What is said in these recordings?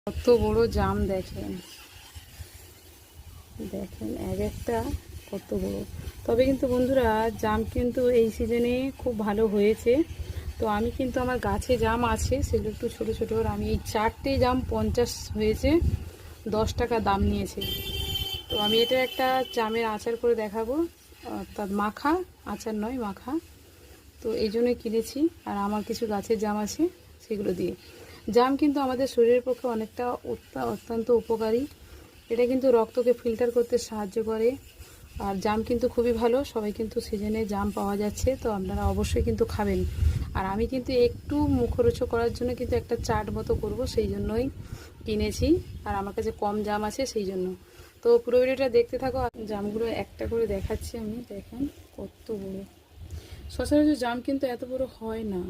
কত বড় জাম দেখেন, দেখেন এক একটা কত বড়। তবে কিন্তু বন্ধুরা জাম কিন্তু এই সিজনে খুব ভালো হয়েছে। তো আমি কিন্তু আমার গাছে জাম আছে সেগুলো একটু ছোটো ছোটো, আমি এই 4টে জাম 50 হয়েছে, 10 টাকা দাম নিয়েছে। তো আমি এটা একটা জামের আচার করে দেখাবো, অর্থাৎ মাখা, আচার নয় মাখা। তো এই জন্যই কিনেছি। আর আমার কিছু গাছের জাম আছে সেগুলো দিয়ে। জাম কিন্তু আমাদের শরীরের পক্ষে অনেকটা অত্যন্ত উপকারী। এটা কিন্তু রক্তকে ফিল্টার করতে সাহায্য করে। আর জাম কিন্তু খুবই ভালো, সবাই কিন্তু সিজনে জাম পাওয়া যাচ্ছে, তো আপনারা অবশ্যই কিন্তু খাবেন। আর আমি কিন্তু একটু মুখরোচক করার জন্য কিন্তু একটা চাট মতো করব, সেই জন্যই কিনেছি। আর আমার কাছে কম জাম আছে সেই জন্য। তো পুরো ভিডিওটা দেখতে থাকো। জামগুলো একটা করে দেখাচ্ছি আমি, দেখেন কত বড়। সচরাচর জাম কিন্তু এত বড় হয় না,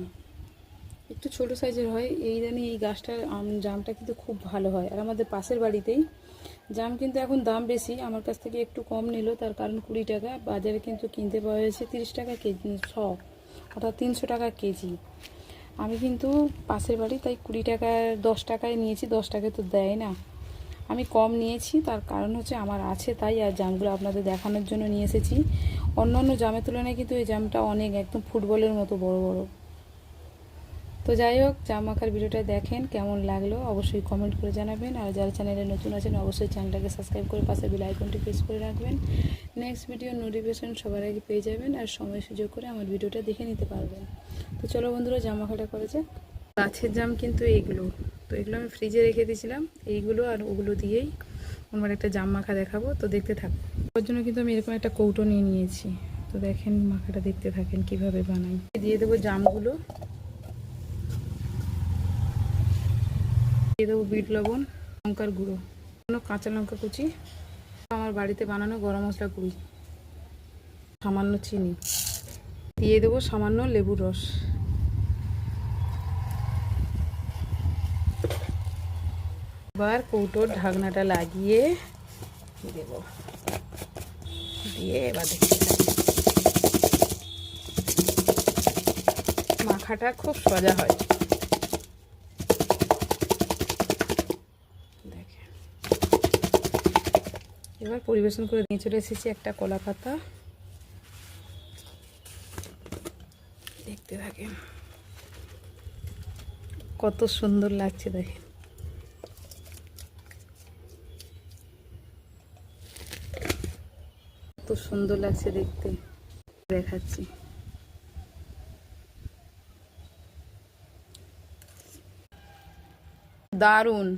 একটু ছোট সাইজের হয়। এই এই গাছটার জামটা কিন্তু খুব ভালো হয়। আর আমাদের পাশের বাড়িতেই জাম কিন্তু এখন দাম বেশি, আমার কাছ থেকে একটু কম নিল, তার কারণ 20 টাকা। বাজারে কিন্তু কিনতে পাওয়া যাচ্ছে 30 টাকা কেজি, অর্থাৎ 300 টাকা কেজি। আমি কিন্তু পাশের বাড়ি, তাই 20 টাকায় 10 টাকায় নিয়েছি, 10 টাকায় তো দেয় না। আমি কম নিয়েছি, তার কারণ হচ্ছে আমার আছে তাই। আর জামগুলো আপনাদের দেখানোর জন্য নিয়ে এসেছি। অন্য জামের তুলনায় কিন্তু এই জামটা অনেক একদম ফুটবলের মতো বড় বড়। তো যাই হোক, জাম মাখার ভিডিওটা দেখেন, কেমন লাগলো অবশ্যই কমেন্ট করে জানাবেন। আর যারা চ্যানেলে নতুন আছেন অবশ্যই চ্যানেলটাকে সাবস্ক্রাইব করে পাশে বেল আইকনটি প্রেস করে রাখবেন। নেক্সট ভিডিও নোটিফিকেশন সবার আগে পেয়ে যাবেন, আর সময় সুযোগ করে আমার ভিডিওটা দেখে নিতে পারবেন। তো চলো বন্ধুরা, জাম মাখাটা করা যাক। গাছের জাম কিন্তু এইগুলো, তো এগুলো আমি ফ্রিজে রেখে দিয়েছিলাম। এইগুলো আর ওগুলো দিয়েই আমার একটা জাম মাখা দেখাবো, তো দেখতে থাকো। ওর জন্য কিন্তু আমি এরকম একটা কৌটো নিয়ে নিয়েছি। তো দেখেন মাখাটা দেখতে থাকেন কিভাবে বানাই। দিয়ে দেবো জামগুলো, দিয়ে দেবো বিট লবণ, লঙ্কার গুঁড়ো, কাঁচা লঙ্কা কুচি, আমার বাড়িতে বানানো গরম মশলা গুঁড়ি, সামান্য চিনি, দিয়ে দেবো সামান্য লেবুর রস। এবার কৌটোর ঢাকনাটা লাগিয়ে দেব, দিয়ে এবার দেখতে মাখাটা খুব সোজা হয়। দেখেন এবার পরিবেশন করে নিয়ে চলে এসেছি একটা কলা পাতা, দেখতে থাকেন কত সুন্দর লাগছে। দেখেন কত সুন্দর লাগছে দেখতে, দেখাচ্ছি। দারুণ।